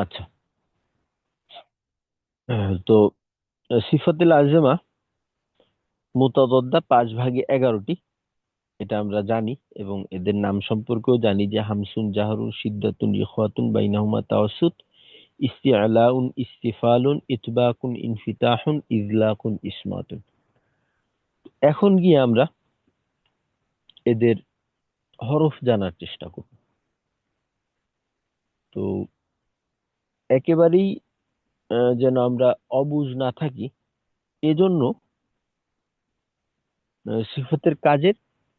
আচ্ছা। তো সিফাতে লাজেমা মুতাদদ্দা 5 ভাগে 11টি, এটা আমরা জানি। এবং এদের নাম সম্পর্কেও জানি যে হামসুন, জাহরুন, সিদ্দাতুন, ইখওয়াতুন, বাইনাহুমা তাওয়াসুত, ইস্তিআলাউন, ইস্তিফালুন, ইতবাকুন, ইনফিতাহুন, ইজলাকুন, ইসমাতুন। এখন গিয়ে আমরা এদের হরফ জানার চেষ্টা করব। তো একেবারেই যেন আমরা অবুঝ না থাকি, এজন্য সিফাতের কাজের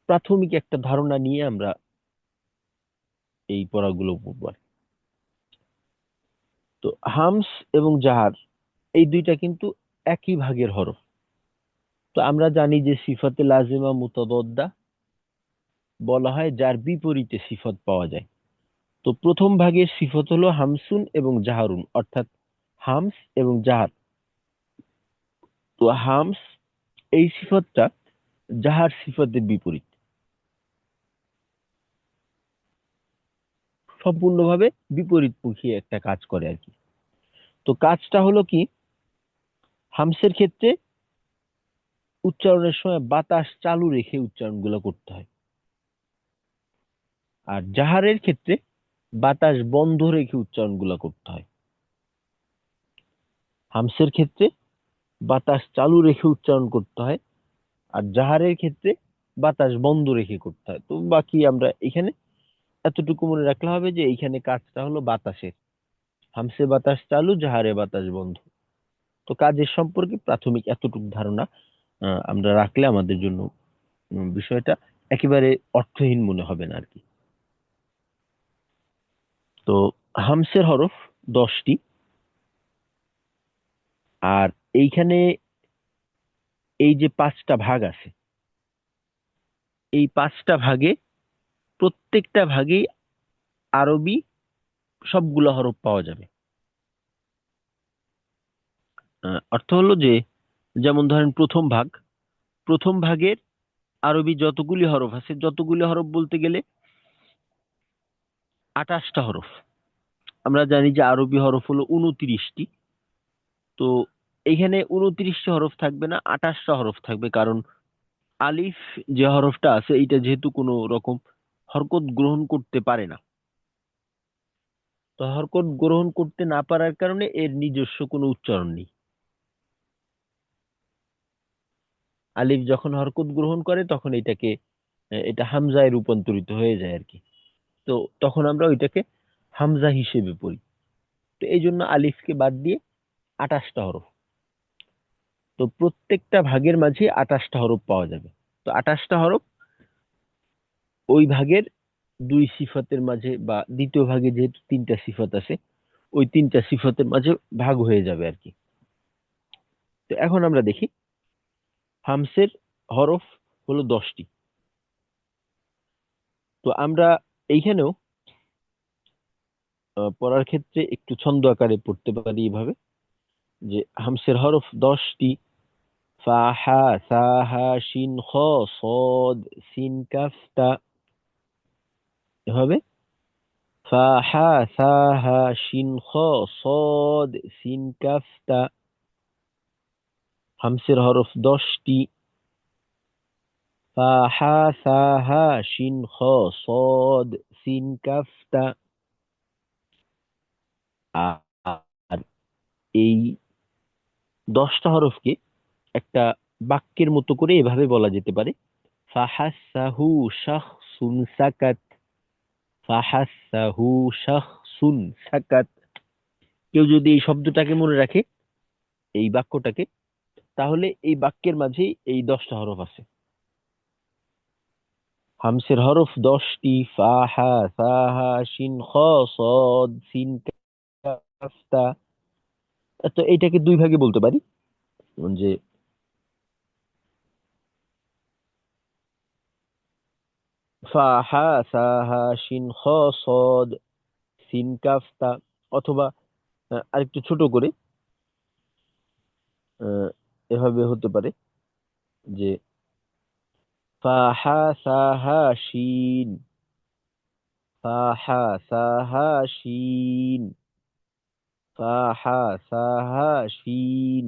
প্রাথমিক একটা ধারণা নিয়ে আমরা এই পড়াগুলো পড়ব। তো হামস এবং জাহার এই দুইটা কিন্তু একই ভাগের হরফ। তো আমরা জানি যে সিফাতে লাজিমা মুতাদদ্দা বলা হয় যার বিপরীতে সিফত পাওয়া যায়। তো প্রথম ভাগের সিফত হলো হামসুন এবং জাহারুন, অর্থাৎ হামস এবং জাহার। তো হামস এই সিফতটা জাহার সিফতের বিপরীত, সম্পূর্ণভাবে বিপরীতমুখী একটা কাজ করে আর কি। তো কাজটা হলো কি, হামসের ক্ষেত্রে উচ্চারণের সময় বাতাস চালু রেখে উচ্চারণগুলো করতে হয়, আর জাহারের ক্ষেত্রে বাতাস বন্ধ রেখে উচ্চারণগুলো করতে হয়। হামসের ক্ষেত্রে বাতাস চালু রেখে উচ্চারণ করতে হয়, আর জাহারের ক্ষেত্রে বাতাস বন্ধ রেখে করতে হয়। তো বাকি আমরা এখানে এতটুকু মনে রাখলে হবে যে এইখানে কাজটা হলো বাতাসের। হামসে বাতাস চালু, জাহারে বাতাস বন্ধ। তো কাজের সম্পর্কে প্রাথমিক এতটুকু ধারণা আমরা রাখলে আমাদের জন্য বিষয়টা একেবারে অর্থহীন মনে হবে না আর কি। তো হামসের হরফ 10টি। আর এইখানে এই যে 5টা ভাগ আছে, এই 5টা ভাগে প্রত্যেকটা ভাগেই আরবি সবগুলো হরফ পাওয়া যাবে। অর্থ হলো যে, যেমন ধরেন প্রথম ভাগের আরবি যতগুলি হরফ আছে, যতগুলি হরফ বলতে গেলে 28টা হরফ। আমরা জানি যে আরবি হরফ হলো 29টি। তো এখানে 29টা হরফ থাকবে না, 28টা হরফ থাকবে। কারণ আলিফ যে হরফটা আছে, এইটা যেহেতু কোনো রকম হরকত গ্রহণ করতে পারে না, তো হরকত গ্রহণ করতে না পারার কারণে এর নিজস্ব কোনো উচ্চারণ নেই। আলিফ যখন হরকত গ্রহণ করে তখন এটা হামজায় রূপান্তরিত হয়ে যায় আর কি। তো তখন আমরা ওইটাকে হামজা হিসেবে পড়ি। তো এই জন্য আলিফকে বাদ দিয়ে 28টা হরফ। তো প্রত্যেকটা ভাগের মাঝে 28টা হরফ পাওয়া যাবে। তো 28টা হরফ ওই ভাগের দুই সিফাতের মাঝে, বা দ্বিতীয় ভাগে যেহেতু 3টা সিফাত আছে, ওই 3টা সিফাতের মাঝে ভাগ হয়ে যাবে আর কি। তো এখন আমরা দেখি হামসের হরফ হলো 10টি। তো আমরা এইখানেও পড়ার ক্ষেত্রে একটু ছন্দ আকারে পড়তে পারি এভাবে, যে হামসের হরফ 10টি: ফা, হা, সা, হা, শিন, খ, সদ, সিন, কাফ, তা। এভাবে ফা, হা, সা, হা, শিন, খ, সদ, সিন, কাফ, তা। হামসের হরফ 10টি: ফা, হা, সা, হা, শিন, খ, সদ, সিন, কাফ, তা। আর এই 10টা হরফকে একটা বাক্যের মতো করে এভাবে বলা যেতে পারে: ফাহাসাহু শাখসুন সাকাত, ফাহাসাহু শাখসুন সাকাত। কেউ যদি এই শব্দটাকে মনে রাখে, এই বাক্যটাকে, তাহলে এই বাক্যের মাঝেই এই 10টা হরফ আছে। হামসের হরফ 10টি: ফা, হা, সা, হা, শিন, খ, সদ, সিন, কাফ, তা। তো এইটাকে দুই ভাগে বলতে পারি, যে ফা, হা, সা, হা, শিন, খ, সদ, সিন, কাফ, তা। অথবা আরেকটু ছোট করে আহ, এভাবে হতে পারে যে ফা, হা, সা, হা, শিন, ফা, হা, সা, হা, শিন। ফা হা সা হা শিন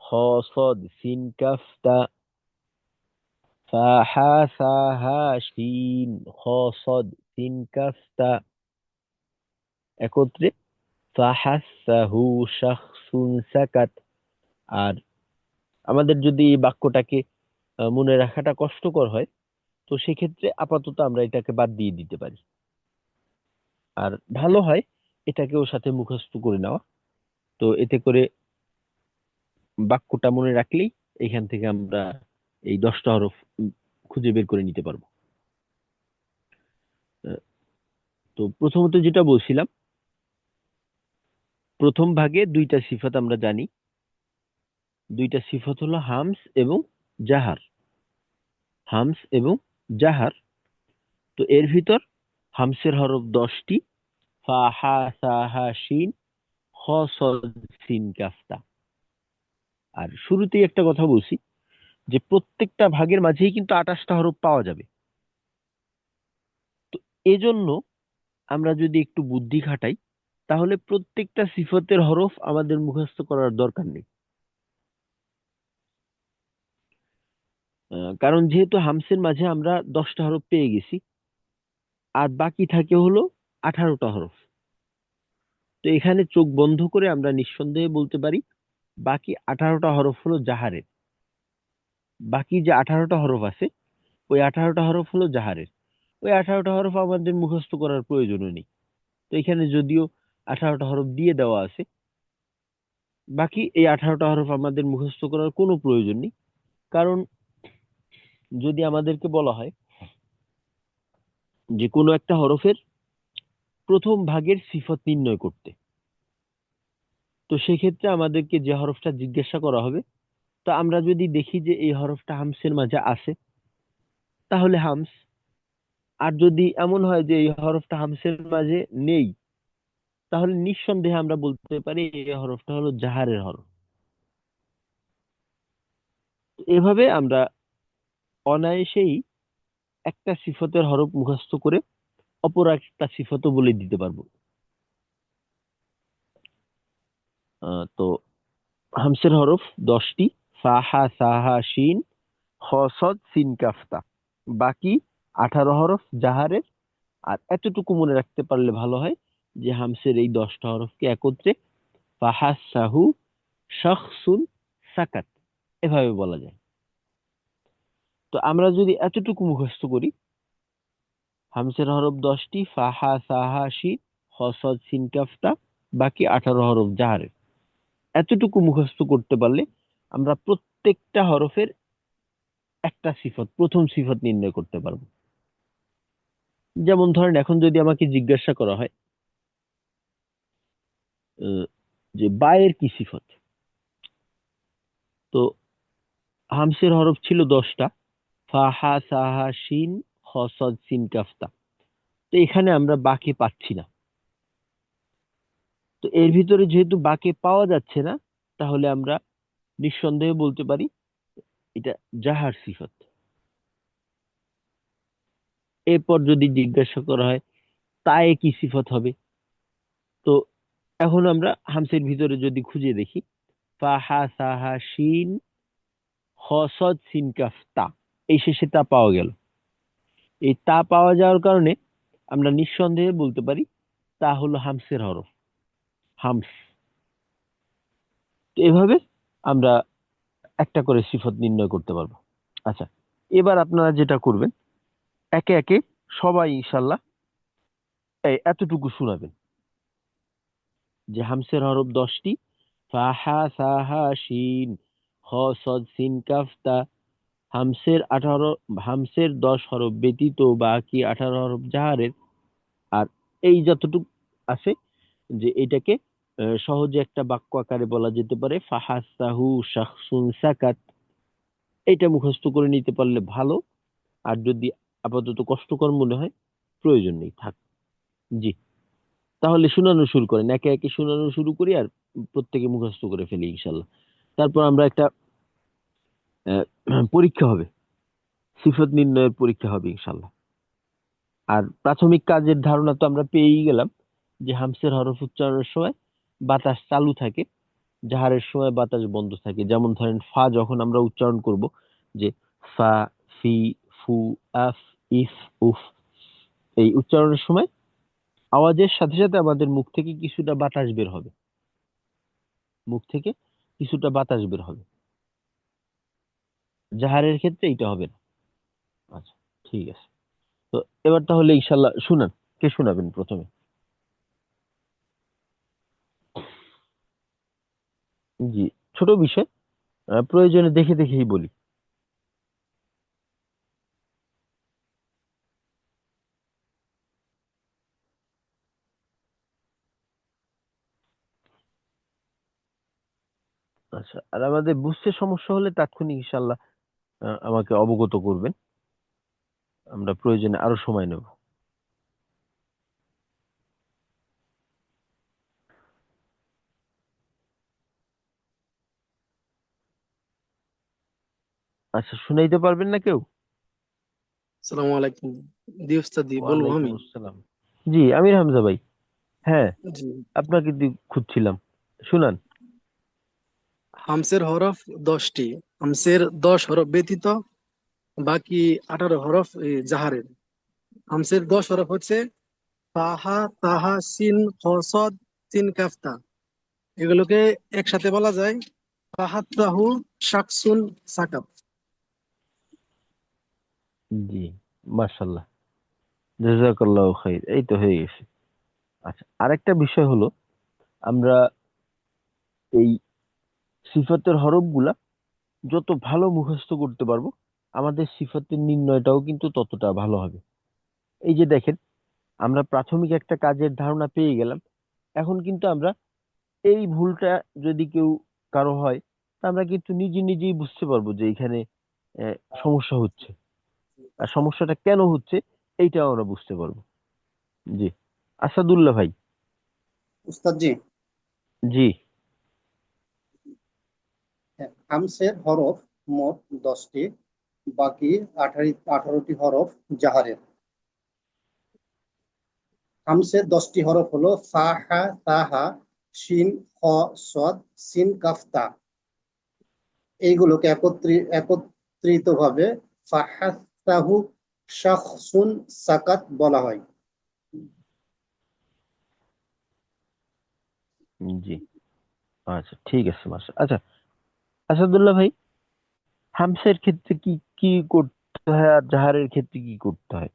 খ সদ সিন কাফ তা ফা হা সা হা শিন খ সদ সিন কাফ তা একত্রে ফাহাসাহু শাখসুন সাকাত। আর আমাদের যদি এই বাক্যটাকে মনে রাখাটা কষ্টকর হয়, তো সেক্ষেত্রে আপাতত আমরা এটাকে বাদ দিয়ে দিতে পারি। আর ভালো হয় এটাকেও সাথে মুখস্থ করে নেওয়া। তো এতে করে বাক্যটা মনে রাখলেই এখান থেকে আমরা এই 10টা হরফ খুঁজে বের করে নিতে পারবো। আহ, তো প্রথমত যেটা বলছিলাম, প্রথম ভাগে দুইটা সিফাত আমরা জানি। দুইটা সিফাত হলো হামস এবং জাহার। হামস এবং জাহার। তো এর ভিতর হামসের হরফ 10টি: ফা হা সা হা শিন খ সদ সিন কাফতা। আর শুরুতেই একটা কথা বলছি যে প্রত্যেকটা ভাগের মাঝেই কিন্তু 28টা হরফ পাওয়া যাবে। তো এজন্য আমরা যদি একটু বুদ্ধি খাটাই, তাহলে প্রত্যেকটা সিফতের হরফ আমাদের মুখস্থ করার দরকার নেই। কারণ যেহেতু হামসের মাঝে আমরা 10টা হরফ পেয়ে গেছি, আর বাকি থাকে হলো 18টা হরফ। তো এখানে চোখ বন্ধ করে আমরা নিঃসন্দেহে বলতে পারি বাকি 18টা হরফ হলো জাহারের। বাকি যে 18টা হরফ আছে, ওই 18টা হরফ হলো জাহারের। ওই 18টা হরফ আমাদের মুখস্থ করার প্রয়োজনও নেই। তো এখানে যদিও 18টা হরফ দিয়ে দেওয়া আছে, বাকি এই 18টা হরফ আমাদের মুখস্থ করার কোনো প্রয়োজন নেই। কারণ যদি আমাদেরকে বলা হয় যে কোনো একটা হরফের প্রথম ভাগের সিফত নির্ণয় করতে, তো সেক্ষেত্রে আমাদেরকে যে হরফটা জিজ্ঞাসা করা হবে, তো আমরা যদি দেখি যে এই হরফটা হামসের মাঝে আছে, তাহলে হামস। আর যদি এমন হয় যে এই হরফটা হামসের মাঝে নেই, তাহলে নিঃসন্দেহে আমরা বলতে পারি এই হরফটা হলো জাহারের হরফ। তো এভাবে আমরা অনায়াসেই একটা সিফতের হরফ মুখস্থ করে অপর একটা সিফতও বলে দিতে পারবো। তো হামসের হরফ 10টি: ফাহা সাহা শিন খ সদ সিন কাফতা। বাকি 18 হরফ জাহারের। আর এতটুকু মনে রাখতে পারলে ভালো হয় যে হামসের এই 10টা হরফকে একত্রে ফাহাসাহু শাখসুন সাকাত এভাবে বলা যায়। তো আমরা যদি এতটুকু মুখস্থ করি, হামসের হরফ 10টি: ফাহা সাহা শিন খ সদ সিন কাফতা, বাকি 18 হরফ জাহারের। এতটুকু মুখস্থ করতে পারলে আমরা প্রত্যেকটা হরফের একটা সিফত, প্রথম সিফত নির্ণয় করতে পারবো। যেমন ধরেন এখন যদি আমাকে জিজ্ঞাসা করা হয় আহ, যে বায়ের কি সিফত, তো হামসের হরফ ছিল 10টা: ফাহা সাহা শিন খ সদ সিন কাফতা। তো এখানে আমরা বাকে পাচ্ছি না। তো এর ভিতরে যেহেতু বাকে পাওয়া যাচ্ছে না, তাহলে আমরা নিঃসন্দেহে বলতে পারি এটা জাহার সিফত। এরপর যদি জিজ্ঞাসা করা হয় তায়ে কি সিফত হবে, তো এখন আমরা হামসের ভিতরে যদি খুঁজে দেখি, ফাহা সাহা শিন খ সদ সিন কাফ তা, এই শেষে তা পাওয়া গেল। এই তা পাওয়া যাওয়ার কারণে আমরা নিঃসন্দেহে বলতে পারি তা হলো হামসের হরফ, হামস। তো এভাবে আমরা একটা করে সিফত নির্ণয় করতে পারবো। আচ্ছা, এবার আপনারা যেটা করবেন, একে একে সবাই ইনশাল্লাহ এই এতটুকু শোনাবেন যে হামসের হরফ 10টি: ফাহা সাহা শিন খ সদ সিন কাফ তা। হামসের 10 হরফ ব্যতীত বাকি 18 হরফ জাহারের। আর এই যতটুকু আছে, যে এটাকে সহজে একটা বাক্য আকারে বলা যেতে পারে ফাহাসাহু শাখসুন সাকাত। এটা মুখস্থ করে নিতে পারলে ভালো। আর যদি আপাতত কষ্টকর মনে হয়, প্রয়োজন নেই, থাক। জি, তাহলে শুনানো শুরু করেন, একে একে শুনানো শুরু করি আর প্রত্যেকে মুখস্থ করে ফেলি ইনশাল্লাহ। তারপর আমরা একটা আহ, পরীক্ষা হবে, সিফত নির্ণয়ের পরীক্ষা হবে ইনশাল্লাহ। আর প্রাথমিক কাজের ধারণা তো আমরা পেয়েই গেলাম। যে হামসের হরফ উচ্চারণের সময় বাতাস চালু থাকে, জাহারের সময় বাতাস বন্ধ থাকে। যেমন ধরেন ফা যখন আমরা উচ্চারণ করব, যে ফা, ফি, ফু, আফ, ইফ, উফ, এই উচ্চারণের সময় আওয়াজের সাথে সাথে আমাদের মুখ থেকে কিছুটা বাতাস বের হবে, মুখ থেকে কিছুটা বাতাস বের হবে। জাহারের ক্ষেত্রে এটা হবে না। আচ্ছা, ঠিক আছে। তো এবার তাহলে ইনশাল্লাহ শুনান। কে শোনাবেন প্রথমে? জি, ছোট বিষয়, প্রয়োজনে দেখে দেখেই বলি। আচ্ছা, আর আমাদের বুঝতে সমস্যা হলে তাৎক্ষণিক ইনশাল্লাহ আমাকে অবগত করবেন, আমরা প্রয়োজনে আরো সময় নেব। আচ্ছা, শুনাইতে পারবেন না কেউ? সালামু আলাইকুম। জি উস্তাদ, জি বলবো ওয়ালাইকুম আমি। আসসালাম। জি, আমির হামজা ভাই। হ্যাঁ, জি। আপনাকে খুঁজছিলাম। শুনান। হামসের হরফ 10টি। হামসের 10 হরফ ব্যতীত বাকি 18 হরফ জাহারের। হামসের 10 হরফ হচ্ছে তাহা, তাহা, সিন, কসদ, সিন, কাফতা। এগুলোকে একসাথে বলা যায় তাহাত্তাহু, শাকসুন, সাকাত। জি, মাশাল্লাহ, জাযাকাল্লাহু খাইর, এই তো হয়ে গেছে। আচ্ছা, আরেকটা বিষয় হলো, আমরা এই সিফাতের হরফগুলা যত ভালো মুখস্থ করতে পারবো, আমাদের সিফাতের নির্ণয়টাও কিন্তু ততটা ভালো হবে। এই যে দেখেন, আমরা প্রাথমিক একটা কাজের ধারণা পেয়ে গেলাম। এখন কিন্তু আমরা এই ভুলটা যদি কেউ কারো হয়, তা আমরা কিন্তু নিজে নিজেই বুঝতে পারবো যে এখানে সমস্যা হচ্ছে, আর সমস্যাটা কেন হচ্ছে এইটাও আমরা বুঝতে পারবো। জি, আসাদুল্লাহ ভাই। উস্তাদ জি, জি। হামসের হরফ মোট 10টি, বাকি 18টি হরফ জাহারের। হামসের 10টি হরফ হলো ফা, হা, তা, হা, শিন, খ, সদ, সিন, কাফ, তা। এইগুলোকে একত্রিতভাবে ফাহাত্তাহু, শাখসুন, সাকাত বলা হয়। জি, আচ্ছা, ঠিক আছে, মাসা। আচ্ছা, আসাদুল্লাহ ভাই, হামসের ক্ষেত্রে কি কি করতে হয় আর জাহারের ক্ষেত্রে কি করতে হয়?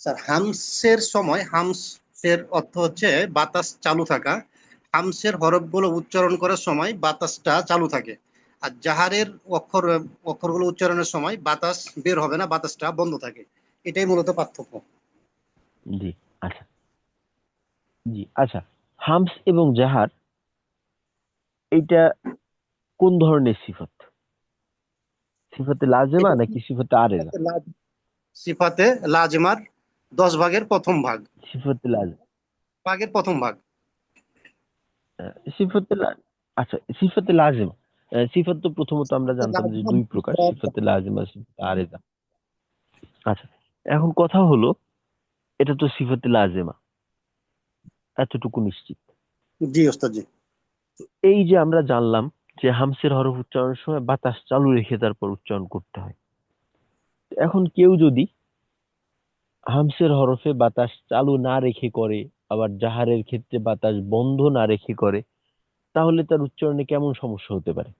স্যার, হামসের সময়, হামসের অর্থ হচ্ছে বাতাস চালু থাকা। হামসের হরফগুলো উচ্চারণ করার সময় বাতাসটা চালু থাকে। আর জাহারের অক্ষর অক্ষরগুলো উচ্চারণের সময় বাতাস বের হবে না, বাতাসটা বন্ধ থাকে। এটাই মূলত পার্থক্য। জি, আচ্ছা। জি, আচ্ছা, হামস এবং জাহার এইটা কোন ধরনের সিফাত? সিফাতে লাজেমা এটা নাকি সিফাতে আরেজা? সিফাতে লাজমার 10 ভাগের প্রথম ভাগ। সিফাতে লাজেমা, ভাগের প্রথম ভাগ। সিফাতে আচ্ছা, সিফাতে লাজেমা। সিফাত তো প্রথমত আমরা জানতাম যে লাজমা দুই প্রকার, সিফাতে লাজেমা, সিফাতে আরেজা। আচ্ছা, এখন কথা হলো, এটা তো সিফাতে লাজেমা, এতটুকু নিশ্চিত। জি ওস্তাদ জি। এই যে আমরা জানলাম যে হামসের হরফ উচ্চারণের সময় বাতাস চালু রেখে তারপর উচ্চারণ করতে হয়। এখন কেউ যদি হামসের হরফে বাতাস চালু না রেখে করে, আবার জাহারের ক্ষেত্রে বাতাস বন্ধ না রেখে করে, তাহলে তার উচ্চারণে কেমন সমস্যা হতে পারে?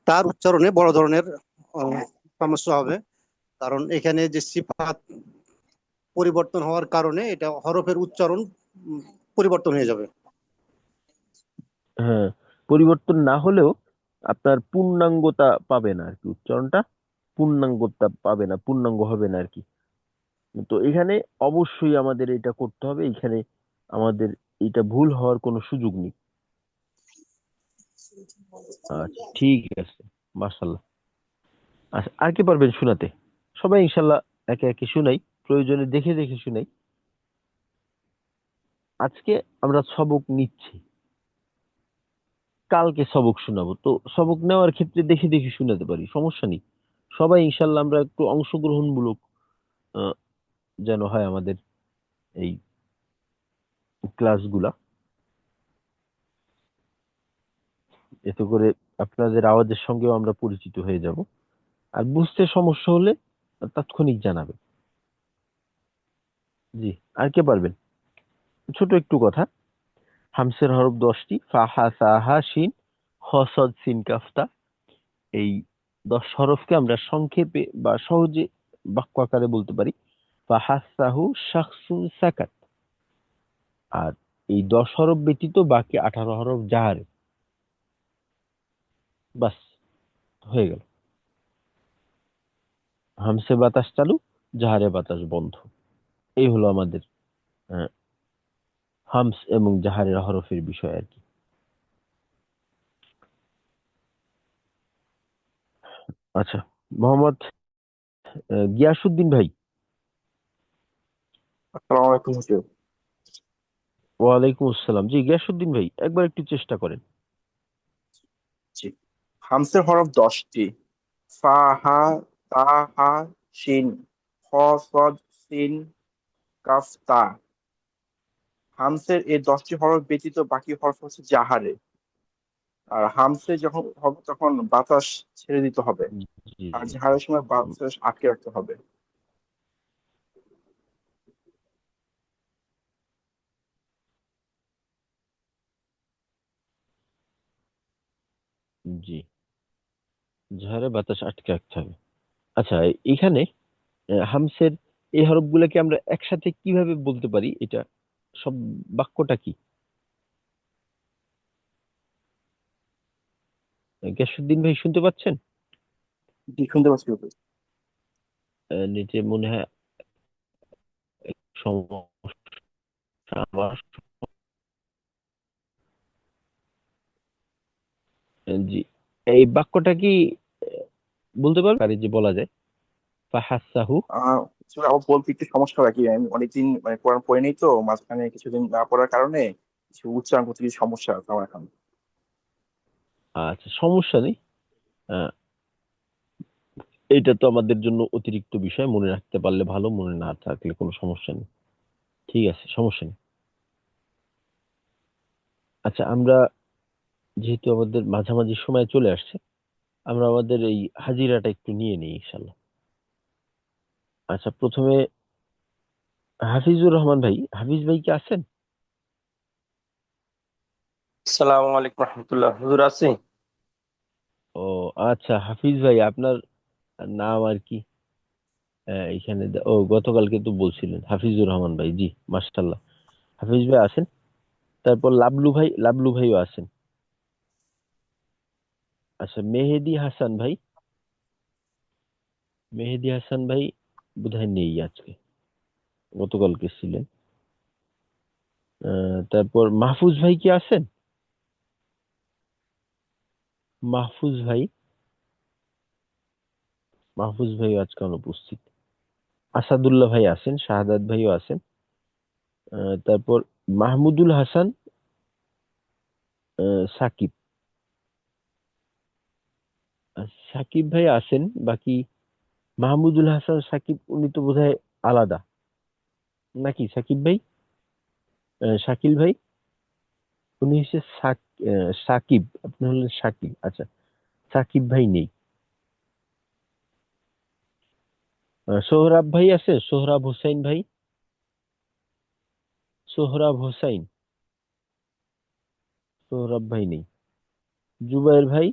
তার উচ্চারণে বড় ধরনের আহ, সমস্যা হবে। কারণ এখানে যে সিফাত পরিবর্তন হওয়ার কারণে এটা হরফের উচ্চারণ উম, পরিবর্তন হয়ে যাবে। হ্যাঁ, পরিবর্তন না হলেও আপনার পূর্ণাঙ্গতা পাবে না আর কি, উচ্চারণটা পূর্ণাঙ্গতা পাবে না, পূর্ণাঙ্গ হবে না আর কি। তো এখানে অবশ্যই আমাদের এটা করতে হবে, এখানে আমাদের এটা ভুল হওয়ার কোনো সুযোগ নেই। আচ্ছা, ঠিক আছে, মাশাল্লাহ। আচ্ছা, আর কি পারবেন শোনাতে? সবাই ইনশাল্লাহ একে একে শুনাই, প্রয়োজনে দেখে দেখে শুনাই। আজকে আমরা সবক নিচ্ছি, কালকে সবক শোনাবো, তো সবক নেওয়ার ক্ষেত্রে দেখে দেখে শোনাতে পারি, সমস্যা নেই। সবাই ইনশাল্লাহ আমরা একটু অংশগ্রহণমূলক যেন হয় আমাদের এই ক্লাসগুলা, এতে করে আপনাদের আওয়াজের সঙ্গেও আমরা পরিচিত হয়ে যাব। আর বুঝতে সমস্যা হলে তাৎক্ষণিক জানাবেন। জি, আর কে পারবেন? ছোট একটু কথা। হামসের হরফ 10টি, ফাহা সাহা শিন খ সদ সিন কাফতা। এই 10 হরফকে আমরা সংক্ষেপে বা সহজে বাক্য আকারে বলতে পারি ফাহাসাহু শাখসুন সাকাত। আর এই 10 হরফ ব্যতীত বাকি 18 হরফ জাহারে। বাস, হয়ে গেল। হামসে বাতাস চালু, জাহারে বাতাস বন্ধ। এই হলো আমাদের আহ, হামস এবং জাহারের হরফের বিষয় আর কি। আচ্ছা, মোহাম্মদ গিয়াসুদ্দিন ভাই। আসসালামু আলাইকুম হুজুর। ওয়ালাইকুম আসসালাম। জি গিয়াসুদ্দিন ভাই, একবার একটু চেষ্টা করেন। জি, হামসের হরফ 10টি। ফা, হা, তা, হা, শিন, খ, সদ, সিন, কাফ, তা। হামসের এই 10টি হরফ ব্যতীত বাকি হরফ হচ্ছে জাহারে। আর হামসে যখন হবে তখন বাতাস ছেড়ে দিতে হবে, জি আর জাহারের সময় বাতাস আটকে রাখতে হবে। জি, জাহারে বাতাস আটকে রাখতে হবে। আচ্ছা, এখানে হামসের এই হরফগুলোকে আমরা একসাথে কিভাবে বলতে পারি, এটা সব বাক্যটা কি? গিয়াসুদ্দিন ভাই শুনতে পাচ্ছেন? জি, শুনতে পাচ্ছি হুজুর। নিচে মনে হয় সমস্যা আমার। জি, এই বাক্যটা কি আহ, বলতে পারি যে বলা যায় ফাহাসাহু? আসলে আমার বলতে একটু সমস্যা হয় কি, আমি অনেকদিন মানে কোরআন পড়ে নেই তো, মাঝখানে কিছুদিন না পড়ার কারণে কিছু উচ্চারণ করতে কিছু সমস্যা আছে আমার এখন। আচ্ছা, সমস্যা নেই। আহ, এটা তো আমাদের জন্য অতিরিক্ত বিষয়, মনে রাখতে পারলে ভালো, মনে না থাকলে কোনো সমস্যা নেই। ঠিক আছে, সমস্যা নেই। আচ্ছা, আমরা যেহেতু আমাদের মাঝামাঝি সময় চলে আসছে, আমরা আমাদের এই হাজিরাটা একটু নিয়ে নিই ইনশাল্লাহ। আচ্ছা, প্রথমে হাফিজুর রহমান ভাই, হাফিজ ভাই কি আছেন? আসসালামু আলাইকুম রহমতুল্লাহ, হুজুর আছি। ও আচ্ছা, হাফিজ ভাই আপনার নাম আর কি? এখানে ও গতকালকে তো বলছিলেন হাফিজুর রহমান ভাই। জি, মাশাআল্লাহ। হাফিজ ভাই আছেন। তারপর লাবলু ভাই, লাবলু ভাইও আছেন। আচ্ছা, মেহেদি হাসান ভাই, মেহেদি হাসান ভাই বোধহয় নেই আজকে, গতকালকে ছিলেন। তারপর মাহফুজ ভাই কি আছেন? মাহফুজ ভাই, মাহফুজ ভাই আজকে অনুপস্থিত। আসাদুল্লাহ ভাই আছেন, শাহাদাত ভাইও আছেন। তারপর মাহমুদুল হাসান, সাকিব, সাকিব ভাই আছেন। বাকি মাহমুদুল হাসান সাকিব উনি তো বোধহয় আলাদা, নাকি সাকিব ভাই? শাকিল ভাই, উনি হচ্ছে সাকিব, আপনি হলেন শাকিল। আচ্ছা, সাকিব ভাই নেই। সোহরাব ভাই আছে, সোহরাব হোসাইন ভাই, সোহরাব হোসাইন, সোহরাব ভাই নেই। জুবাইর ভাই,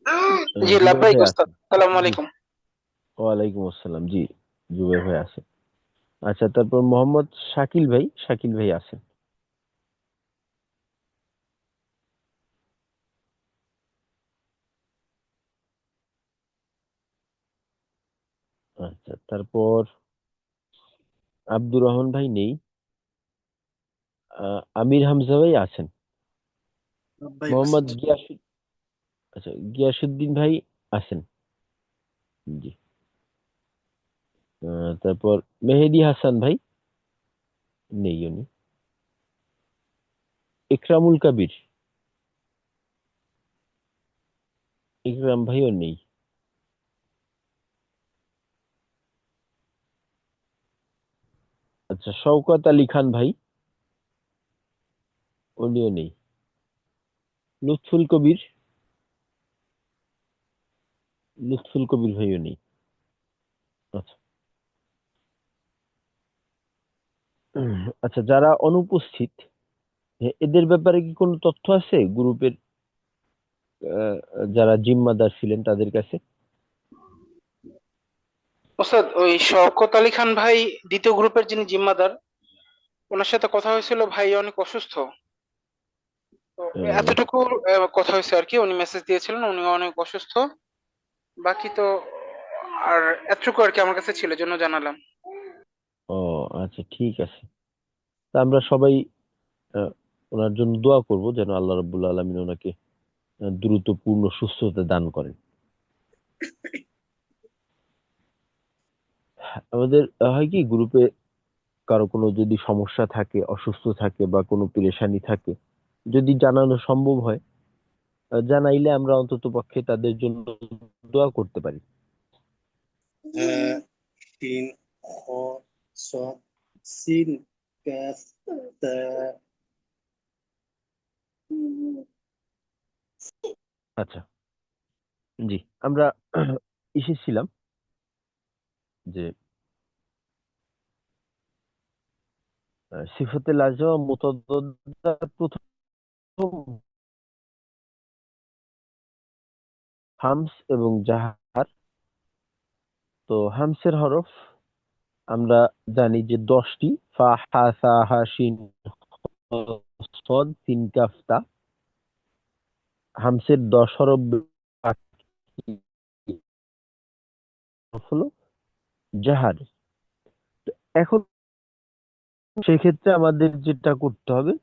জি, জুবাইর লাব্বাইক ভাই উস্তাদ, আছেন। সালামু জি, আলাইকুম। ওয়ালাইকুম আসসালাম। জি, জুবাইর ভাই আছেন। আচ্ছা, তারপর মোহাম্মদ শাকিল ভাই, শাকিল ভাই আছেন। আচ্ছা, তারপর আব্দুর রহমান ভাই নেই। আমির হামজা ভাই আছেন। ভাই মোহাম্মদ আসছে। আচ্ছা, গিয়াসুদ্দিন ভাই আছেন। জি। তারপর মেহেদি হাসান ভাই নেই উনি। ইকরামুল কাবির, ইকরাম ভাইও নেই। আচ্ছা, শওকত আলী খান ভাই, উনিও নেই। লুৎফুল কবির, লুৎফুল কবির ভাইও নেই। আচ্ছা। আচ্ছা, যারা অনুপস্থিত, এদের ব্যাপারে কি কোনো তথ্য আছে গ্রুপের আহ, যারা জিম্মাদার ছিলেন তাদের কাছে? ওস্তাদ, ওই শওকত আলী খান ভাই দ্বিতীয় গ্রুপের যিনি জিম্মাদার, ওনার সাথে কথা হয়েছিল, ভাই অনেক অসুস্থ। তো আহ, এতটুকু কথা হয়েছে আর কি, উনি মেসেজ দিয়েছিলেন উনি অনেক অসুস্থ। বাকি তো আর এতটুকু আর কি আমার কাছে ছিল, জন্য জানালাম। ও আচ্ছা, ঠিক আছে। তা আমরা সবাই আহ, ওনার জন্য দোয়া করব যেন আল্লাহ রাব্বুল আলামিন ওনাকে দ্রুত পূর্ণ সুস্থতা দান করেন। আমাদের হয় কি গ্রুপে কারো কোনো যদি সমস্যা থাকে, অসুস্থ থাকে বা কোনো পেরেশানি থাকে, যদি জানানো সম্ভব হয়, জানাইলে আমরা অন্তত পক্ষে তাদের জন্য দোয়া করতে পারি। শিন খ সদ সিন কাফ তা। আচ্ছা, জি। আমরা এসেছিলাম যে সিফাতে লাজমা মুতাদাদ্দা প্রথম হামস এবং জাহার। তো হামসের হরফ আমরা জানি যে 10টি: ফা, হা, সা, হা, শিন, খ, সদ, সিন, কাফ, তা। হামসের 10 হরফ বাকি হরফ হলো জাহার। এখন সেক্ষেত্রে আমাদের যেটা করতে হবে,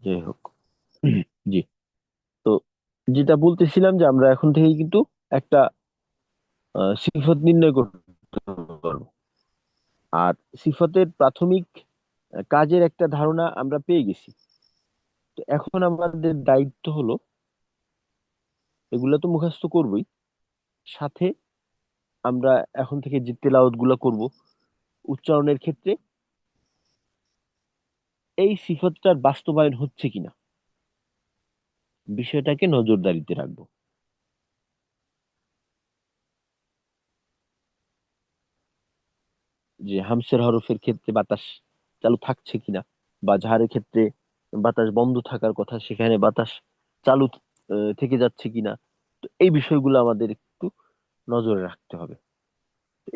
যাই হোক, জি। তো যেটা বলতেছিলাম যে আমরা এখন থেকে কিন্তু একটা সিফত নির্ণয় করতে পারবো। আর সিফতের প্রাথমিক কাজের একটা ধারণা আমরা পেয়ে গেছি। তো এখন আমাদের দায়িত্ব হলো, এগুলা তো মুখস্থ করবোই, সাথে আমরা এখন থেকে যে তেলাওয়াত গুলা করবো উচ্চারণের ক্ষেত্রে এই সিফতটার বাস্তবায়ন হচ্ছে কিনা বিষয়টাকে নজরদারিতে রাখবো। যে হামসের হরফের ক্ষেত্রে বাতাস চালু থাকছে কিনা, বা জাহারের ক্ষেত্রে বাতাস বন্ধ থাকার কথা, সেখানে বাতাস চালু থেকে যাচ্ছে কিনা। তো এই বিষয়গুলো আমাদের একটু নজরে রাখতে হবে।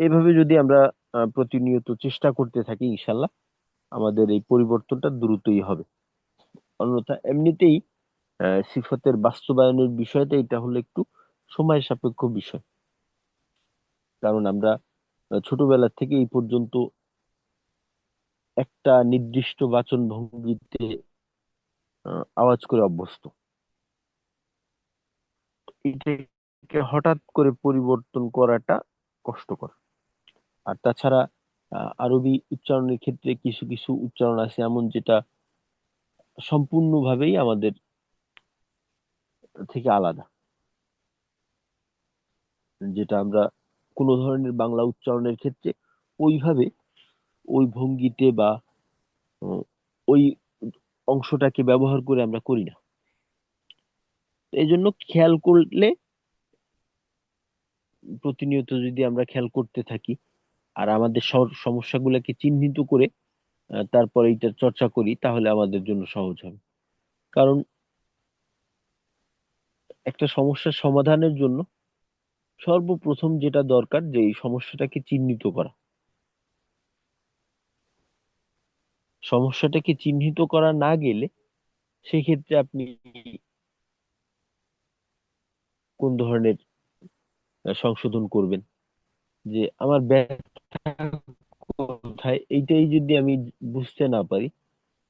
এইভাবে যদি আমরা প্রতিনিয়ত চেষ্টা করতে থাকি, ইনশাল্লাহ আমাদের এই পরিবর্তনটা দ্রুতই হবে। অন্যথা এমনিতেই সিফতের বাস্তবায়নের বিষয়টা এটা হলো একটু সময় সাপেক্ষ বিষয়। কারণ আমরা ছোটবেলা থেকে এই পর্যন্ত একটা নির্দিষ্ট বাচন ভঙ্গিতে আওয়াজ করে অভ্যস্ত। এটাকে হঠাৎ করে পরিবর্তন করাটা কষ্টকর। আর তাছাড়া আরবি উচ্চারণের ক্ষেত্রে কিছু কিছু উচ্চারণ আছে এমন যেটা সম্পূর্ণভাবেই আমাদের থেকে আলাদা, যেটা আমরা কোনো ধরনের বাংলা উচ্চারণের ক্ষেত্রে ওইভাবে ওই ভঙ্গিতে বা উম, ওই অংশটাকে ব্যবহার করে আমরা করি না। এই জন্য খেয়াল করলে, প্রতিনিয়ত যদি আমরা খেয়াল করতে থাকি আর আমাদের সমস্যাগুলোকে চিহ্নিত করে তারপর এইটার চর্চা করি, তাহলে আমাদের জন্য সহজ হবে। কারণ একটা সমস্যার সমাধানের জন্য সর্বপ্রথম যেটা দরকার যে এই সমস্যাটাকে চিহ্নিত করা। সমস্যাটাকে চিহ্নিত করা না গেলে সেক্ষেত্রে আপনি কোন ধরনের সংশোধন করবেন যে আমার ব্যথা কোথায়, এইটাই যদি আমি বুঝতে না পারি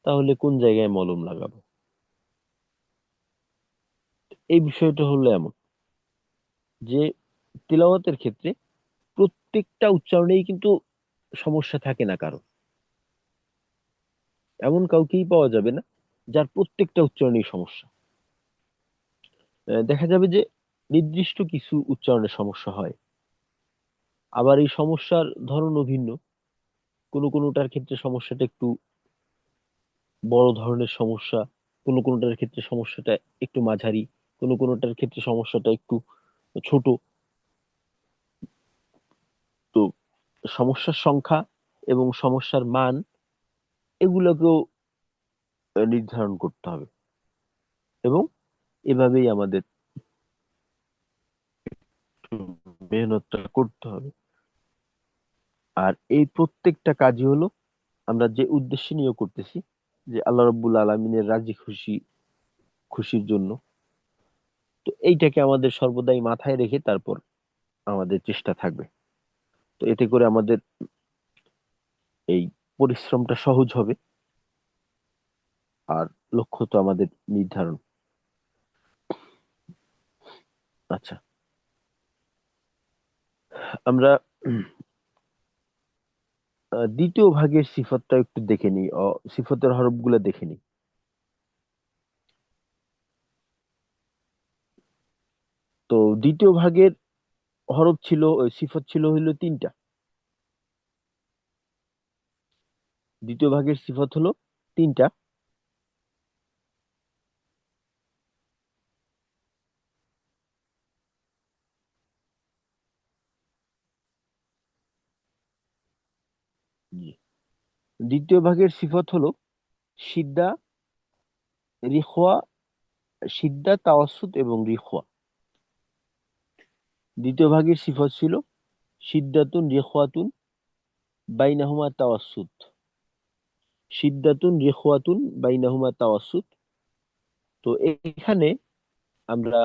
তাহলে কোন জায়গায় মলম লাগাবো। এই বিষয়টা হলো এমন যে তিলাওয়াতের ক্ষেত্রে প্রত্যেকটা উচ্চারণেই কিন্তু সমস্যা থাকে না কারো, এমন কাউকেই পাওয়া যাবে না যার প্রত্যেকটা উচ্চারণেই সমস্যা। দেখা যাবে যে নির্দিষ্ট কিছু উচ্চারণের সমস্যা হয়, আবার এই সমস্যার ধরনও ভিন্ন। কোনোটার ক্ষেত্রে সমস্যাটা একটু বড় ধরনের সমস্যা, কোনোটার ক্ষেত্রে সমস্যাটা একটু মাঝারি, কোনোটার ক্ষেত্রে সমস্যাটা একটু ছোট। তো সমস্যার সংখ্যা এবং সমস্যার মান এগুলোকেও নির্ধারণ করতে হবে, এবং এভাবেই আমাদের মেহনতটা করতে হবে। আর এই প্রত্যেকটা কাজই হলো আমরা যে উদ্দেশ্যে নিয়ে করতেছি, যে আল্লাহ রাব্বুল আলামিনের রাজি খুশির জন্য। তো এইটাকে আমাদের সর্বদাই মাথায় রেখে তারপর আমাদের চেষ্টা থাকবে। তো এতে করে আমাদের এই পরিশ্রমটা সহজ হবে, আর লক্ষ্য তো আমাদের নির্ধারণ। আচ্ছা, আমরা দ্বিতীয় ভাগের সিফাতটা একটু দেখে নিই, সিফাতের হরফগুলো দেখে নিই। তো দ্বিতীয় ভাগের হরফ ছিল, সিফাত ছিল হইলো তিনটা। দ্বিতীয় ভাগের সিফাত হলো তিনটা। জি। দ্বিতীয় ভাগের সিফাত হলো সিদ্দা, রিখওয়া, সিদ্দা, তাওয়াসসুত এবং রিখওয়া। দ্বিতীয় ভাগের সিফাত ছিল সিদ্দাতুন, রিখওয়াতুন, বাইনাহুমা তাওয়াসসুত। সিদ্দাতুন, রিখওয়াতুন, বাইনাহুমা তাওয়াসসুত। তো এখানে আমরা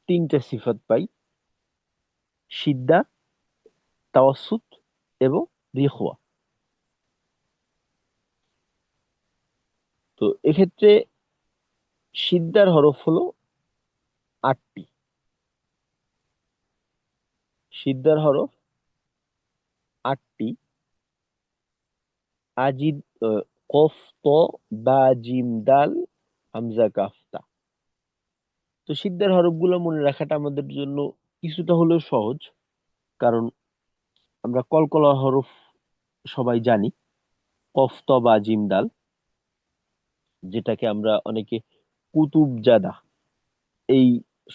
তিনটা সিফাত পাই: সিদ্দা, তাওয়াসসুত এবং রিখওয়া। তো এক্ষেত্রে সিদ্দার হরফ হলো 8টি। সিদ্দার হরফ 8টি: আজিদ, কফ, ত, বা, জিম, দাল, হামজা, কাফ, তা। তো সিদ্ধার হরফগুলো মনে রাখাটা আমাদের জন্য কিছুটা হলেও সহজ, কারণ আমরা কলকলা হরফ সবাই জানি, কফ, ত, বা, জিম, দাল, যেটাকে আমরা অনেকে কুতুব জাদা এই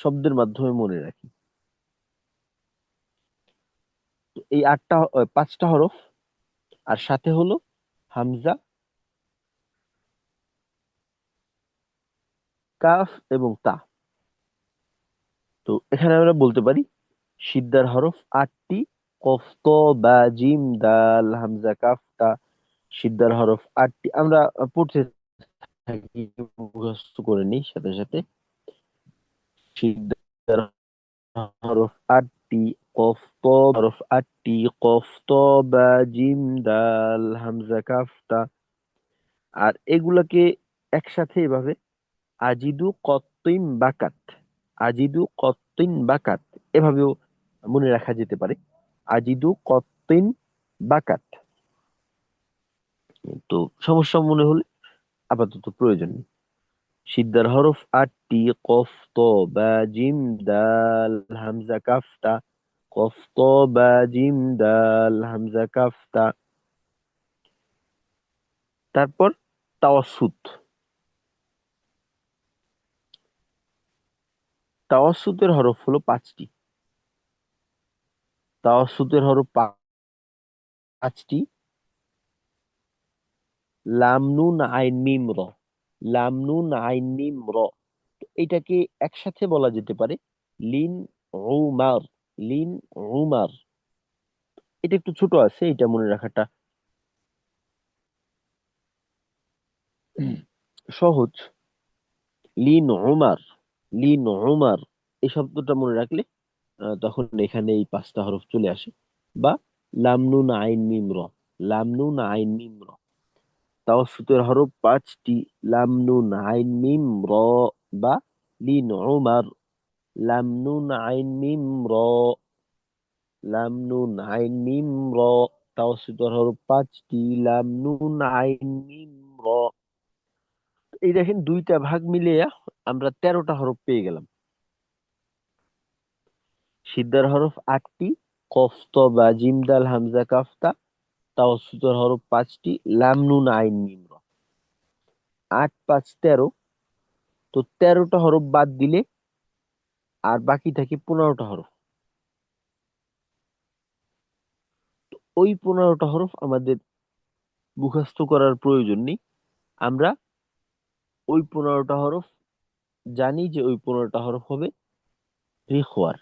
শব্দের মাধ্যমে মনে রাখি। তো এই 5টা হরফ, আর সাথে হলো হামজা, কাফ এবং তা। তো এখানে আমরা বলতে পারি সিদ্ধার হরফ 8টি: কফ, ত, বা, জিম, দাল, হামজা, কাফ, তা। সিদ্ধার হরফ 8টি। আমরা পড়তে থাকি, মুখস্থ করে নিই সাথে সাথে। সিদ্ধার হরফ 8টি: কফ, ত, হরফ 8টি: কফ, ত, বা, জিম, দাল, হামজা, কাফ, তা। আর এগুলাকে একসাথে এভাবে আজিদু, কত্তিন, বাকাত, আজিদু, কত্তিন, বাকাত, এভাবেও মনে রাখা যেতে পারে। আজিদু, কত্তিন, বাকাত। তো সমস্যা মনে হলে আপাতত প্রয়োজন নেই। সিদ্ধার হরফ 8টি: কফ, ত, বা, জিম, দাল, হামজা, কাফ, তা। কফ, ত, বা, জিম, দাল, হামজা, কাফ, তা। তারপর তাওয়াসুত। তাওয়াসুতের হরফ হলো 5টি। তাওয়াসুতের হরফ 5টি: লাম, নুন, আইন, মিম, র। লাম, নুন, আইন, মিম, র। এটাকে একসাথে বলা যেতে পারে লিন, উমার, লিন, উমার। এটা একটু ছোট আছে, এটা মনে রাখাটা সহজ। লিন, উমার, লিন, উমার, এই শব্দটা মনে রাখলে তখন এখানে এই 5টা হরফ চলে আসে। বা লাম নুন আইন মিম র, লাম নুন আইন মিম র। তাওয়াসুতের হরফ 5টি, লাম নুন আইন মিম র। বা লিন উমার, লাম নুন আইন মিম র, লাম নুন আইন মিম র। তাওয়াসুতের হরফ 5টি, লাম নুন আইন মিম র। এই দেখেন দুইটা ভাগ মিলিয়ে আমরা 13টা হরফ পেয়ে গেলাম। সিদ্ধার হরফ 8টি, কফ ত বা জিম দাল হামজা কাফ তা। তাওয়াসুতের হরফ 5টি, লাম নুন আইন মিম র। 8 5 13। তো 13টা হরফ বাদ দিলে আর বাকি থাকে 15টা হরফ। ওই 15টা হরফ আমাদের মুখস্থ করার প্রয়োজন নেই। আমরা ওই 15টা হরফ জানি যে ওই 15টা হরফ হবে রেখওয়ার।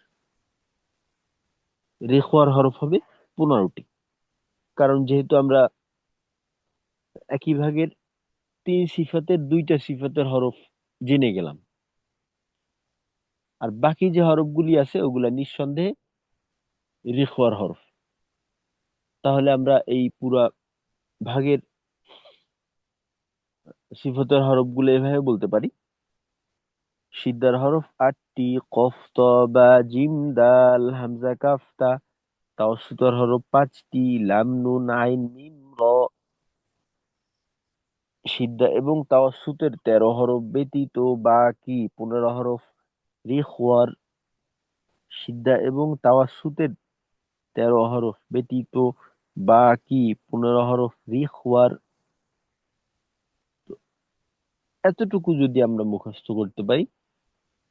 রেখওয়ার হরফ হবে 15টি। কারণ যেহেতু আমরা একই ভাগের 3 সিফাতের 2টা সিফাতের হরফ জেনে গেলাম, আর বাকি যে হরফগুলি আছে ওগুলা নিঃসন্দেহে রেখওয়ার হরফ। তাহলে আমরা এই পুরা ভাগের সিফাতের হরফগুলো এভাবে বলতে পারি। সিদ্ধার হরফ 8টি, কফ ত বা জিম দাল হামজা কাফ তা। তাওয়াসুতের হরফ 5টি, লাম নুন আইন মিম র। সিদ্ধা এবং তাওয়াসুতের 13 হরফ ব্যতীত বাকি 15 হরফ রিখওয়ার। সিদ্ধা এবং তাওয়াসুতের 13 হরফ ব্যতীত বাকি 15 হরফ রিখওয়ার। এতটুকু যদি আমরা মুখস্থ করতে পারি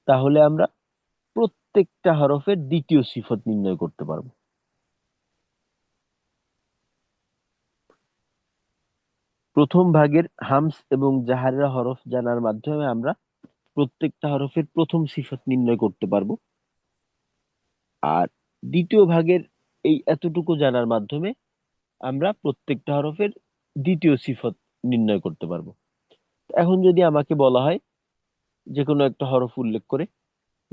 তাহলে আমরা প্রত্যেকটা হরফের দ্বিতীয় সিফত নির্ণয় করতে পারবো। প্রথম ভাগের হামস এবং জাহারের হরফ জানার মাধ্যমে আমরা প্রত্যেকটা হরফের প্রথম সিফত নির্ণয় করতে পারবো। আর দ্বিতীয় ভাগের এই এতটুকু জানার মাধ্যমে আমরা প্রত্যেকটা হরফের দ্বিতীয় সিফত নির্ণয় করতে পারবো। এখন যদি আমাকে বলা হয় যে কোনো একটা হরফ উল্লেখ করে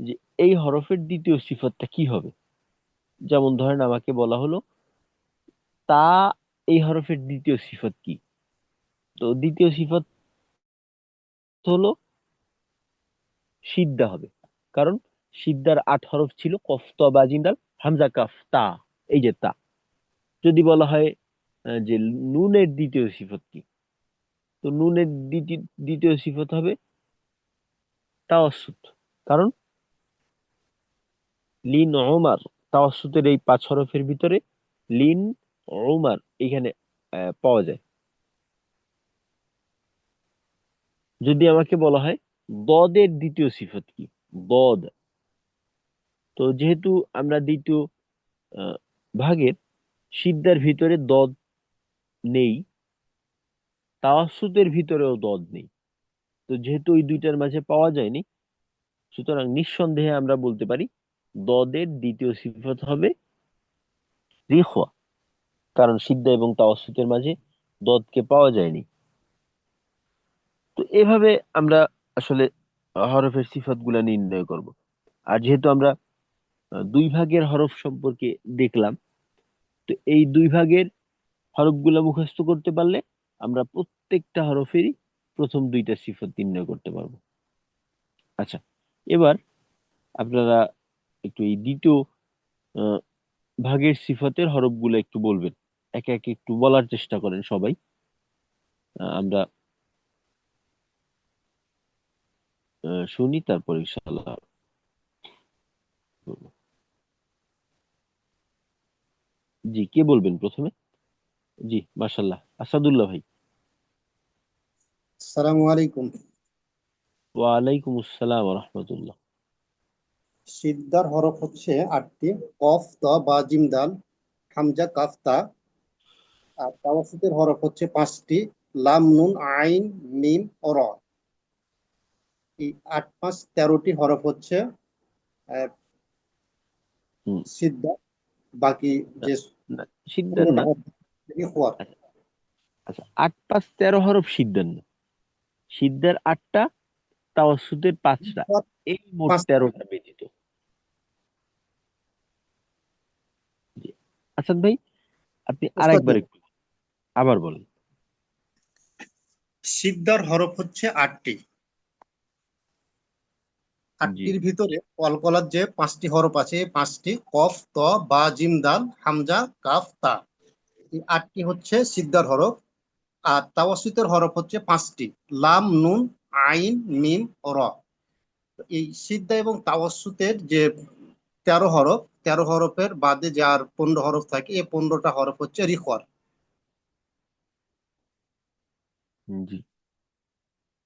যে এই হরফের দ্বিতীয় সিফতটা কি হবে, যেমন ধরেন আমাকে বলা হলো তা, এই হরফের দ্বিতীয় সিফত কি? তো দ্বিতীয় সিফত হলো সিদ্ধা হবে। কারণ সিদ্ধার 8 হরফ ছিল, কফ ত বা জিম দাল হামজা কাফ তা, এই যে তা। যদি বলা হয় যে নুনের দ্বিতীয় সিফত কি, তো নুনের দ্বিতীয় সিফত হবে তাওয়াসুত। কারণ লিন ওমার, তাওয়াসুতের এই 5 হরফের ভিতরে লিন ওমার এখানে পাওয়া যায়। যদি আমাকে বলা হয় বদের দ্বিতীয় সিফত কি, বদ, তো যেহেতু আমরা দ্বিতীয় আহ, ভাগের সিদ্ধার ভিতরে দদ নেই, তাওয়াসুতের ভিতরেও দদ নেই, তো যেহেতু ওই দুইটার মাঝে পাওয়া যায়নি, সুতরাং নিঃসন্দেহে আমরা বলতে পারি দদের দ্বিতীয় সিফত হবে রিখওয়া। কারণ সিদ্ধা এবং তাওয়াসুতের মাঝে দদকে পাওয়া যায়নি। তো এভাবে আমরা আসলে হরফের সিফাত গুলা নির্ণয় করব। আর যেহেতু আমরা 2 ভাগের হরফ সম্পর্কে দেখলাম, তো এই 2 ভাগের হরফগুলা মুখস্থ করতে পারলে আমরা প্রত্যেকটা হরফেরই প্রথম 2টা সিফাত নির্ণয় করতে পারবো। আচ্ছা, এবার আপনারা একটু এই দ্বিতীয় আহ, ভাগের সিফাতের হরফগুলো একটু বলবেন, একে একে একটু বলার চেষ্টা করেন সবাই। আমরা শুনি, তারপর ইনশাআল্লাহ বলবো। জি, কে বলবেন প্রথমে? জি, মাশাল্লাহ, আসাদুল্লাহ ভাই। আসসালামু আলাইকুম। ওয়ালাইকুম আসসালাম ওয়া রাহমাতুল্লাহ। সিদ্ধার হরফ হচ্ছে 8টি, কফ ত বা জিম দাল হামজা কাফ তা। আর তাওয়াসুতের হরফ হচ্ছে 5টি, লাম নুন আইন মিম ও র। এই 8 5 13টি হরফ হচ্ছে আহ, হুম। সিদ্ধা। বাকি না, যে না, সিদ্ধার 15টা না। হরফ রিখওয়ার। আচ্ছা, আচ্ছা, 8 5 13 হরফ সিদ্ধার না। সিদ্ধার 8টা, তাওয়াসুদের 5টা, এই মোট পাঁচ 13টা ব্যতীত। আসাদ ভাই, আপনি ওস্তাদ আরেকবার একটু আবার বলেন। সিদ্ধার হরফ হচ্ছে 8টি। জি 8টির ভিতরে কলকলার যে 5টি হরফ আছে, এই 5টি কফ, ত, বা, জিম, দাল, হামজা, কাফ, তা। এই 8টি হচ্ছে সিদ্ধার হরফ। আর তাওয়াসুতের হরফ হচ্ছে 5টি: লাম, নুন, আইন, মিম, র। এই সিদ্ধা এবং তাওয়াসুতের যে 13 হরফ, 13 হরফের বাদে যে আর 15 হরফ থাকে, এই 15টা হরফ হচ্ছে রিখওয়ার। জি,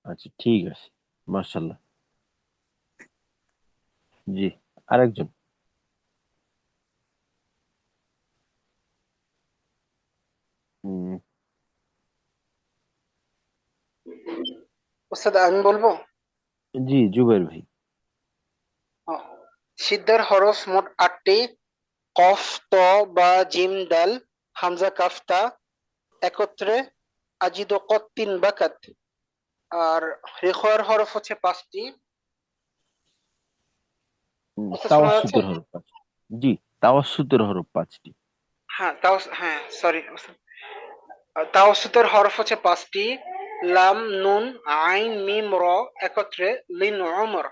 আচ্ছা ঠিক আছে, মার্শাল্লাহ। জি, আরেকজন। উম, ওস্তাদ আমি বলবো। জি জুবাইর ভাই। আহ, সিদ্ধার হরফ মোট 8টি: কফ, ত, বা, জিম, দাল, হামজা, কাফ, তা একত্রে আজিদ ও কত 3 বাকাত। আর রেখোয়ার হরফ হচ্ছে 5টি। ওস্তাদ শোনা যাচ্ছে? তাওয়াসসুতের হরফ 5টি। জি, তাওয়াসসুতের হরফ 5টি। হ্যাঁ তাও, হ্যাঁ সরি। তাওসুতের হরফ হচ্ছে 5টি: লাম, নুন, আইন, মিম, র একত্রে লিন ওমর।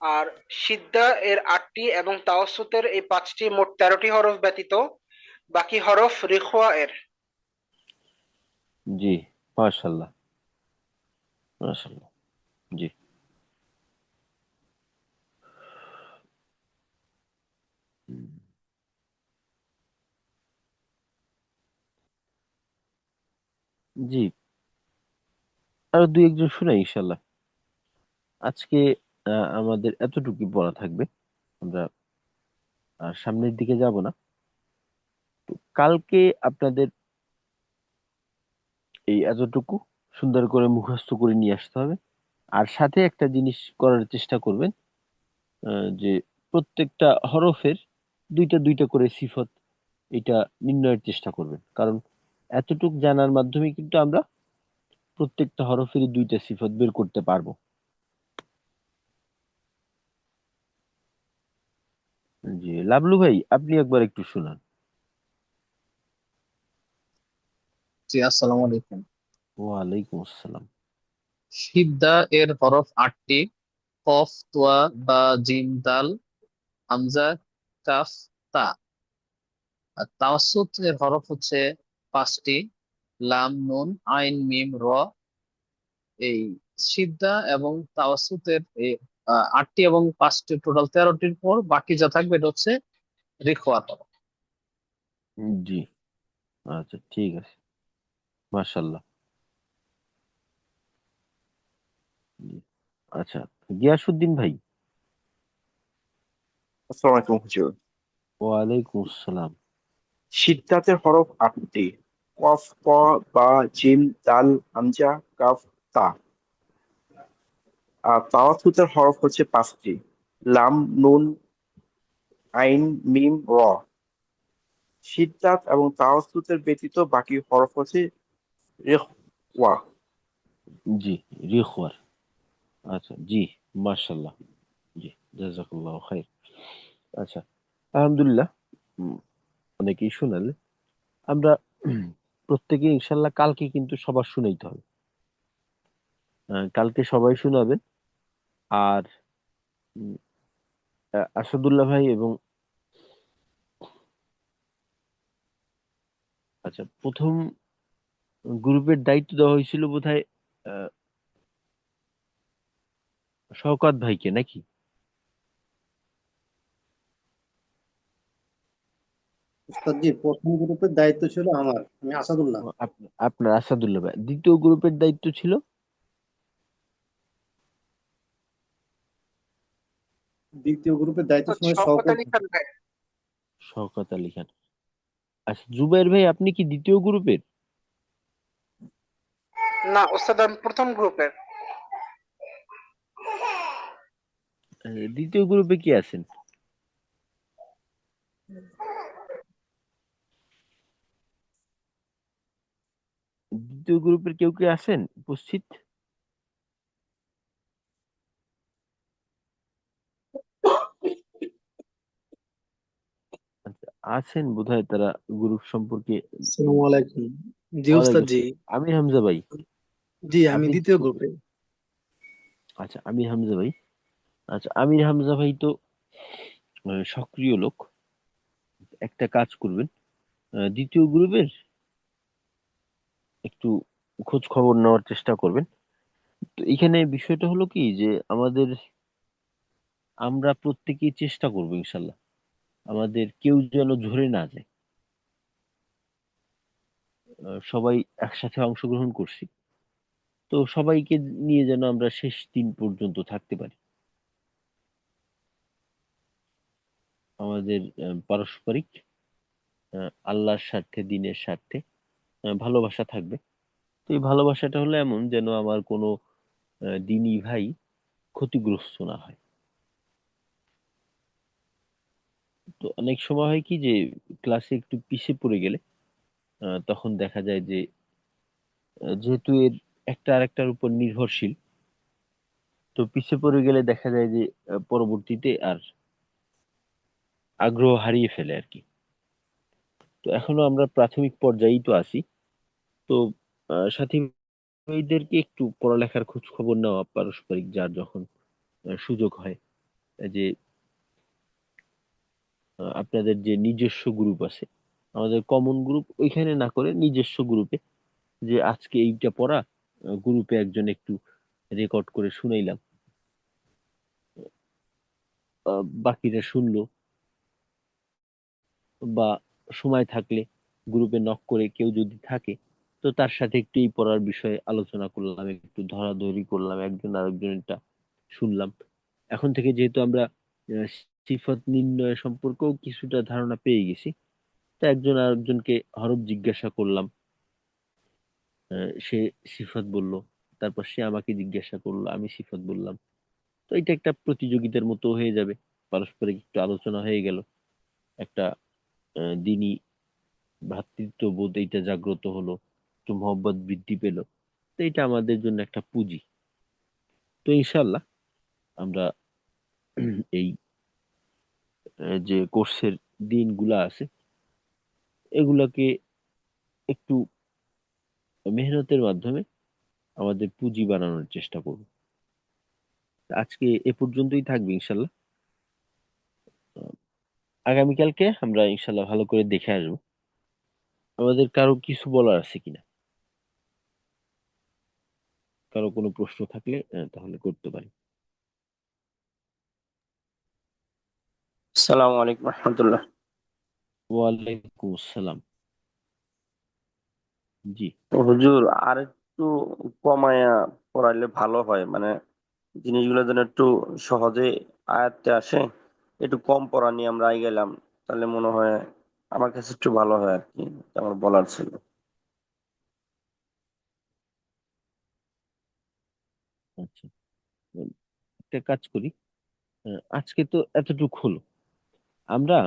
আর সিদ্ধা এর 8টি এবং তাওসুতের এই 5টি, মোট 13টি হরফ ব্যতীত বাকি হরফ রিখওয়া এর। জি, মাশাল্লাহ, মাশাল্লাহ। জি, হুম, জি, আরো দুই একজন শুনাই ইনশাল্লাহ। আজকে আমাদের এতটুকুই পড়া থাকবে। আমরা আর সামনের দিকে যাব না। কালকে আপনাদের এই এতটুকু সুন্দর করে মুখস্থ করে নিয়ে আসতে হবে। আর সাথে একটা জিনিস করার চেষ্টা করবেন, যে প্রত্যেকটা হরফের দুইটা দুইটা করে সিফত, এটা নির্ণয়ের চেষ্টা করবেন। কারণ এতটুক জানার মাধ্যমে কিন্তু আমরা প্রত্যেকটা হরফেরই দুইটা সিফত বের করতে পারবো। জি, লাবলু ভাই আপনি একবার একটু শুনান। জি, আসসালামু আলাইকুম। ওয়ালাইকুম আসসালাম। সিদ্ধা এর হরফ 8টি: কফ, তোয়া, বা, জিম, দাল, হামজা, কাফ, তা। আর তাওয়াসুত এর হরফ হচ্ছে 5টি: লাম, নুন, আইন, মিম, র। এই সিদ্ধা এবং তাওয়াসুতের এই 8টি এবং 5টি, টোটাল 13টির পর বাকি যা থাকবে এটা হচ্ছে রিখওয়াত হরফ। জি, আচ্ছা ঠিক আছে, মাশাল্লাহ। জি, আচ্ছা, গিয়াসউদ্দিন ভাই। আসসালামু আলাইকুম হুজুর। ওয়ালাইকুম আসসালাম। সিদ্ধাতের হরফ 8টি: কফ, ক, বা, জিম, দাল, হামজা, কাফ, তা। আর তাওয়াসুতের হরফ হচ্ছে 5টি: লাম, নুন, আইন, মিম, র। সিদ্ধাত এবং তাওয়াসুতের ব্যতীত বাকি হরফ হচ্ছে রেখওয়া। জি, রিখওয়ার। আচ্ছা জি, মাশাল্লাহ। জি, জাযাকাল্লাহ খাইর। আচ্ছা, আলহামদুলিল্লাহ। উম, অনেকেই শুনালে। আমরা প্রত্যেকে ইনশাল্লাহ কালকে কিন্তু সবার শুনাইতে হবে। কালকে সবাই শুনাবেন। আর উম, আসাদুল্লাহ ভাই এবং আচ্ছা, প্রথম গ্রুপের দায়িত্ব দেওয়া হয়েছিল বোধহয় আহ, শওকত ভাইকে নাকি? উস্তাদ জি, প্রথম গ্রুপের দায়িত্ব ছিল আমার, আমি আসাদুল্লাহ। আপনার আসাদুল্লাহ ভাই। দ্বিতীয় গ্রুপের দায়িত্ব ছিল দ্বিতীয় গ্রুপের দায়িত্ব ছিল শওকত শওকত। আলী খান ভাই। শওকত আলী খান। আচ্ছা, জুবাইর ভাই আপনি কি দ্বিতীয় গ্রুপের? না ওস্তাদ, আমি প্রথম গ্রুপের। দ্বিতীয় গ্রুপে কি আছেন? দ্বিতীয় গ্রুপের কেউ কি আছেন উপস্থিত? আচ্ছা, আছেন বোধহয় তারা গ্রুপ সম্পর্কে। আসসালামু আলাইকুম। জি ওয়ালাইকুম উস্তাদ জি। আসসালাম। আমির হামজা ভাই, জি আমি আপনি দ্বিতীয় কিছু বলবেন? গ্রুপে। আচ্ছা, আমির হামজা ভাই। আচ্ছা, আমির হামজা ভাই তো সক্রিয় লোক। একটা কাজ করবেন, দ্বিতীয় গ্রুপের একটু খোঁজ খবর নেওয়ার চেষ্টা করবেন। তো এখানে বিষয়টা হলো কি যে আমরা প্রত্যেকেই চেষ্টা করবো ইনশাল্লাহ আমাদের কেউ যেন ঝরে না যায়। সবাই একসাথে অংশগ্রহণ করছি, তো সবাইকে নিয়ে যেন আমরা শেষ দিন পর্যন্ত থাকতে পারি। আমাদের পারস্পরিক আল্লাহর স্বার্থে, দিনের স্বার্থে ভালোবাসা থাকবে। তো এই ভালোবাসাটা হলো এমন যেন আমার কোনো দিনী ভাই ক্ষতিগ্রস্ত না হয়। তো অনেক সময় হয় কি যে ক্লাসে একটু পিছিয়ে পড়ে গেলে তখন দেখা যায় যে যেহেতু এর একটা আরেকটার উপর নির্ভরশীল, তো পিছিয়ে পড়ে গেলে দেখা যায় যে পরবর্তীতে আর আগ্রহ হারিয়ে ফেলে আর কি। তো এখনো আমরা প্রাথমিক পর্যায়েই তো আছি। তো সাথী ভাইদেরকে একটু পড়ালেখার খোঁজ খবর নেওয়া পারস্পরিক, যার যখন সুযোগ হয়, যে আপনাদের যে নিজস্ব গ্রুপ আছে, আমাদের কমন গ্রুপ ওইখানে না করে নিজস্ব গ্রুপে, যে আজকে এইটা পড়া গ্রুপে একজন একটু রেকর্ড করে শুনাইলাম, বাকিরা শুনলো, বা সময় থাকলে গ্রুপে নক করে কেউ যদি থাকে তো তার সাথে একটু এই পড়ার বিষয়ে আলোচনা করলাম, একটু ধরাধরি করলাম, একজন আরেকজনেরটা শুনলাম। এখন থেকে যেহেতু আমরা আহ, সিফাত নির্ণয় সম্পর্কেও কিছুটা ধারণা পেয়ে গেছি, তো একজন আরেকজনকে হরফ জিজ্ঞাসা করলাম, সে সিফাত বলল, তারপর সে আমাকে জিজ্ঞাসা করলো, আমি সিফাত বললাম। তো এটা একটা প্রতিযোগিতার মতো হয়ে যাবে, পারস্পরিক একটু আলোচনা হয়ে গেল, একটা দিনই ভ্রাতৃত্ববোধ এইটা জাগ্রত হলো, একটু মহব্বত বৃদ্ধি পেল। তো এটা আমাদের জন্য একটা পুঁজি। তো ইনশাল্লাহ আমরা এই যে কোর্সের দিনগুলা আছে এগুলাকে একটু মেহনতের মাধ্যমে আমাদের পুঁজি বানানোর চেষ্টা করব। আজকে এ পর্যন্তই থাকবে ইনশাল্লাহ। আহ, আগামীকালকে আমরা ইনশাল্লাহ ভালো করে দেখে আসবো। আমাদের কারো কিছু বলার আছে কিনা, কারো কোনো প্রশ্ন থাকলে তাহলে করতে পারি। আসসালামু আলাইকুম রহমতুল্লাহ। ওয়ালাইকুম আসসালাম। জি। তো হুজুর, আর একটু কমায়া পড়াইলে ভালো হয়, মানে জিনিসগুলো যেন একটু সহজে আয়ত্তে আসে। একটু কম পড়া নিয়ে আমরা গেলাম, তাহলে মনে হয় আমার কাছে একটু ভালো হয় আর কি। এটা আমার বলার ছিল। আচ্ছা, উম, একটা কাজ করি, আজকে তো এতটুকু হলো, আমরা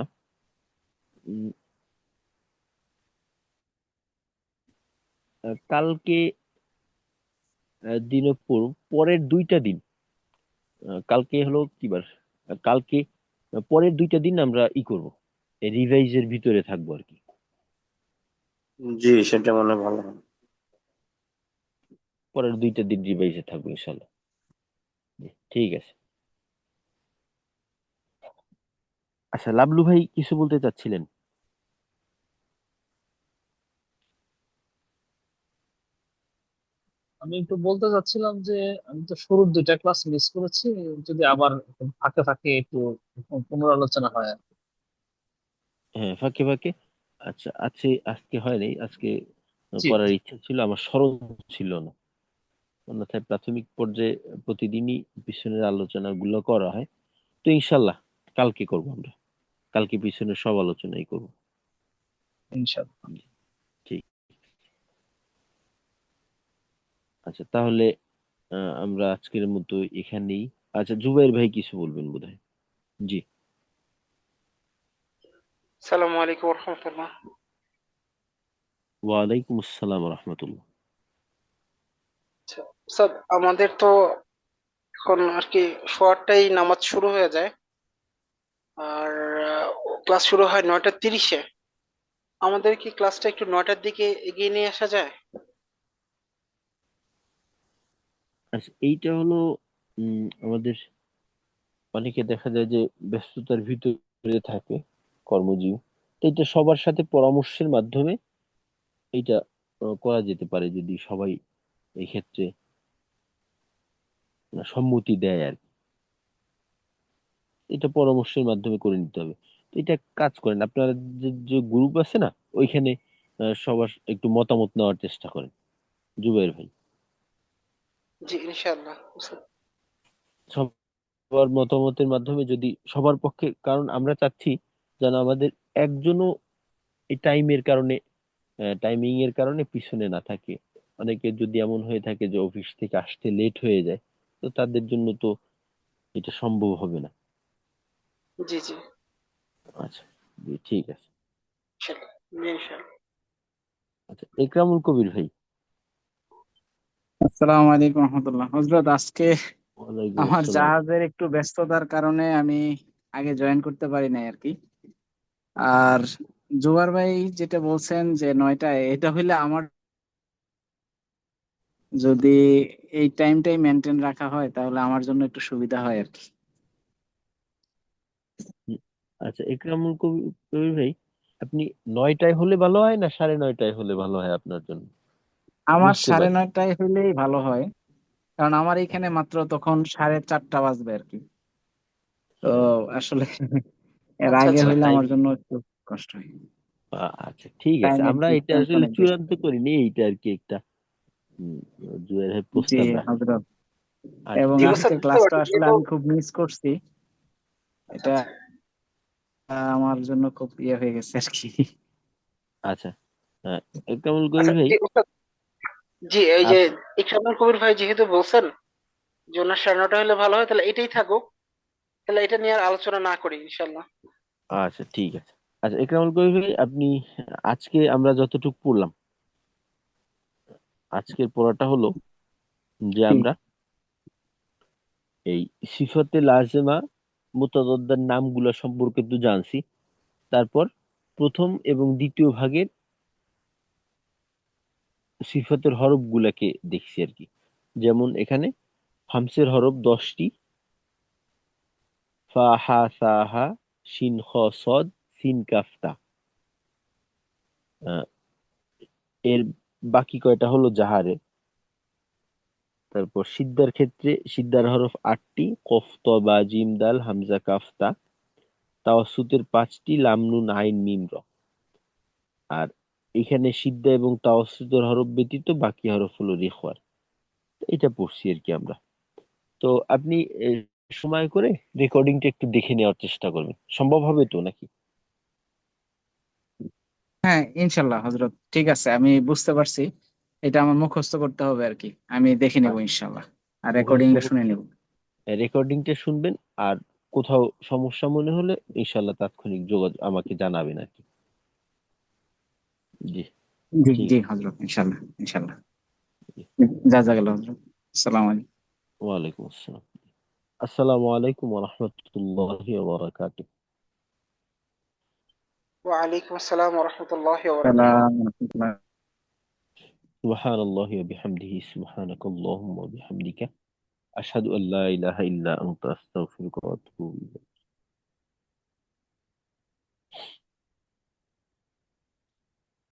উম, কালকে দিনের পরের দুইটা দিন, কালকে হলো কি বার, কালকে পরের দুইটা দিন আমরা করব, রিভাইজের ভিতরে থাকবো আর কি। জি, সেটা মনে হয় ভালো হয়। পরের দুইটা দিন রিভাইজে থাকবো ইনশাল্লাহ। জি, ঠিক আছে। আচ্ছা, লাবলু ভাই কিছু বলতে চাচ্ছিলেন? আমি একটু বলতে চাচ্ছিলাম যে আমি তো শুরুর দুইটা ক্লাস মিস করেছি, যদি আবার ফাঁকে ফাঁকে একটু পুনরালোচনা হয় আর কি। হ্যাঁ, ফাঁকে ফাঁকে। আচ্ছা, আজকে হয়নি, আজকে জি করার জি, ইচ্ছা ছিল, আমার স্মরণ ছিল না। অন্যথায় প্রাথমিক পর্যায়ে প্রতিদিনই পিছনের আলোচনা গুলো করা হয়। তো ইনশাল্লাহ কালকে করবো আমরা, কালকে পিছনের সব আলোচনাই করবো। ইনশাল্লাহ। জি, ঠিক। আচ্ছা তাহলে আমরা আজকের মতো এখানেই। আচ্ছা, জুবাইর ভাই কিছু বলবেন বোধহয়। জি। আসসালামু আলাইকুম রহমতুল্লাহ। ওয়ালাইকুম আসসালাম রহমতুল্লাহ। আচ্ছা, স্যার আমাদের তো এখন আর কি সোয়ারটাই নামাজ শুরু হয়ে যায়। আর ক্লাস শুরু হয় 9টা 30-এ। আমাদের কি ক্লাসটা একটু 9টার দিকে এগিয়ে নিয়ে আসা যায়? আচ্ছা, এইটা হলো আমাদের অনেকে দেখা যায় যে ব্যস্ততার ভিতরে থাকে, কর্মজীবী। তো এটা সবার সাথে পরামর্শের মাধ্যমে এইটা করা যেতে পারে, যদি সবাই এই ক্ষেত্রে সম্মতি দেয় আর কি। এটা পরামর্শের মাধ্যমে করে নিতে হবে। তো এটা কাজ করেন আপনারা, যে যে গ্রুপ আছে না, ওইখানে সবার একটু মতামত নেওয়ার চেষ্টা করেন, জুবাইর ভাই। জি, ইনশাআল্লাহ। সবার মতামতের মাধ্যমে যদি সবার পক্ষে, কারণ আমরা চাচ্ছি যেন আমাদের একজনও এই টাইমিং এর কারণে পিছনে না থাকে। অনেকে যদি এমন হয়ে থাকে যে অফিস থেকে আসতে লেট হয়ে যায়, তো তাদের জন্য তো এটা সম্ভব হবে না। জি জি, আচ্ছা, জি, ঠিক আছে। ইনশাআল্লাহ। জি, ইনশাআল্লাহ। আচ্ছা, একরামুল কবির ভাই। আসসালামু আলাইকুম রহমতুল্লাহ। হজরত, আজকে ওয়ালাইকুম আমার আসসালাম। জাহাজের একটু ব্যস্ততার কারণে আমি আগে জয়েন করতে পারি নাই আর কি। আর জুবার ভাই যেটা বলছেন যে 9টায়, এটা হইলে আমার, যদি এই টাইমটাই মেনটেন রাখা হয় তাহলে আমার জন্য একটু সুবিধা হয় আর কি। হুম, আচ্ছা, কবির ভাই, আপনি 9টায় হলে ভালো হয় না 9:30টায় হলে ভালো হয় আপনার জন্য? আমার বুঝতে সাড়ে পারি। নয়টায় হইলেই ভালো হয়, কারণ আমার এইখানে মাত্র তখন 4:30 বাজবে আর কি। তো আসলে এর আচ্ছা আগে আচ্ছা। হইলে টাইম, আমার জন্য একটু কষ্ট হয়। আচ্ছা, ঠিক আছে, টাইমের আমরা এটা ডিফারেন্স আসলে অনেক বেশি। চূড়ান্ত করিনি, এইটা আর কি একটা উম, জুয়ের ভাই জি প্রস্তাব রাখলাম। হজরত, আচ্ছা, এবং জি ঠিক ওস্তাদ, আজকের বুঝতে ক্লাসটা পারছি আসলে যেহেতু। আমি খুব মিস করছি। আচ্ছা এটা আচ্ছা। আমার জন্য খুব ইয়ে হয়ে গেছে আর কি। আচ্ছা, আহ, একরামুল কবির আচ্ছা ভাই, জি ওস্তাদ। জি, এই যে আপ ইকরামুল কবির ভাই যেহেতু বলছেন যে ওনার 9:30 হলে ভালো হয়, তাহলে এটাই থাকুক। তাহলে এটা নিয়ে আর আলোচনা না করি, ইনশাআল্লাহ। আচ্ছা, ঠিক আছে। আচ্ছা, একরামুল কবির ভাই, আপনি আজকে আমরা যতটুকু পড়লাম, আজকের পড়াটা হলো যে জি, আমরা এই সিফাতে লাজেমা মুতাদাদ্দার নামগুলো সম্পর্কে তো জানছি। তারপর প্রথম এবং দ্বিতীয় ভাগের সিফাতের হরফ গুলাকে দেখছি আর কি। যেমন এখানে হামসের হরফ 10টি: ফা, হা, সা, হা, শিন, খ, সদ, সিন, কাফ, তা। আহ, এর বাকি কয়টা হলো জাহারে। তারপর সিদ্ধার ক্ষেত্রে সিদ্ধার হরফ 8টি: কফ, ত, বা, জিম, দাল, হামজা, কাফ, তা। তাওয়াসুতের 5টি: লাম, নুন, আইন, মিম, র। আর এখানে সিদ্ধা এবং তাওয়াসুতের হরফ ব্যতীত বাকি হরফ হলো রেখওয়ার। এটা পড়ছি আর কি আমরা। তো আপনি এ, সময় করে রেকর্ডিংটা একটু দেখে নেওয়ার চেষ্টা করবেন, সম্ভব হবে তো নাকি? হ্যাঁ ইনশাল্লাহ হজরত, ঠিক আছে, আমি বুঝতে পারছি। এটা আমার মুখস্থ করতে হবে আর কি, আমি দেখে নিব ইনশাল্লাহ, আর মুখস্থ রেকর্ডিংটা শুনে নিব। রেকর্ডিংটা শুনবেন, আর কোথাও সমস্যা মনে হলে ইনশাল্লাহ তাৎক্ষণিক যোগাযোগ আমাকে জানাবেন আর কি। জি, জি ঠিক জি আছে। হজরত, ইনশাল্লাহ ইনশাল্লাহ। জি, জাযাকাল্লাহ হজরত। আসসালামু আলাইকুম। ওয়ালাইকুম আসসালাম। আসসালামু আলাইকুম ওয়া রাহমাতুল্লাহি ওয়া বারাকাতুহু। ওয়ালাইকুম আসসালাম ওয়া রাহমাতুল্লাহি ওয়া বারাকাতুহু। সালাম রাহমাতুল্লাহ। সুবহানাল্লাহি ওয়া বিহামদিহি, সুবহানাকাল্লাহুম্মা ওয়া বিহামদিকা, আশহাদু আল্লা ইলাহা ইল্লা আনতা, আস্তাগফিরুকা ওয়া আতুবু ইলাইক।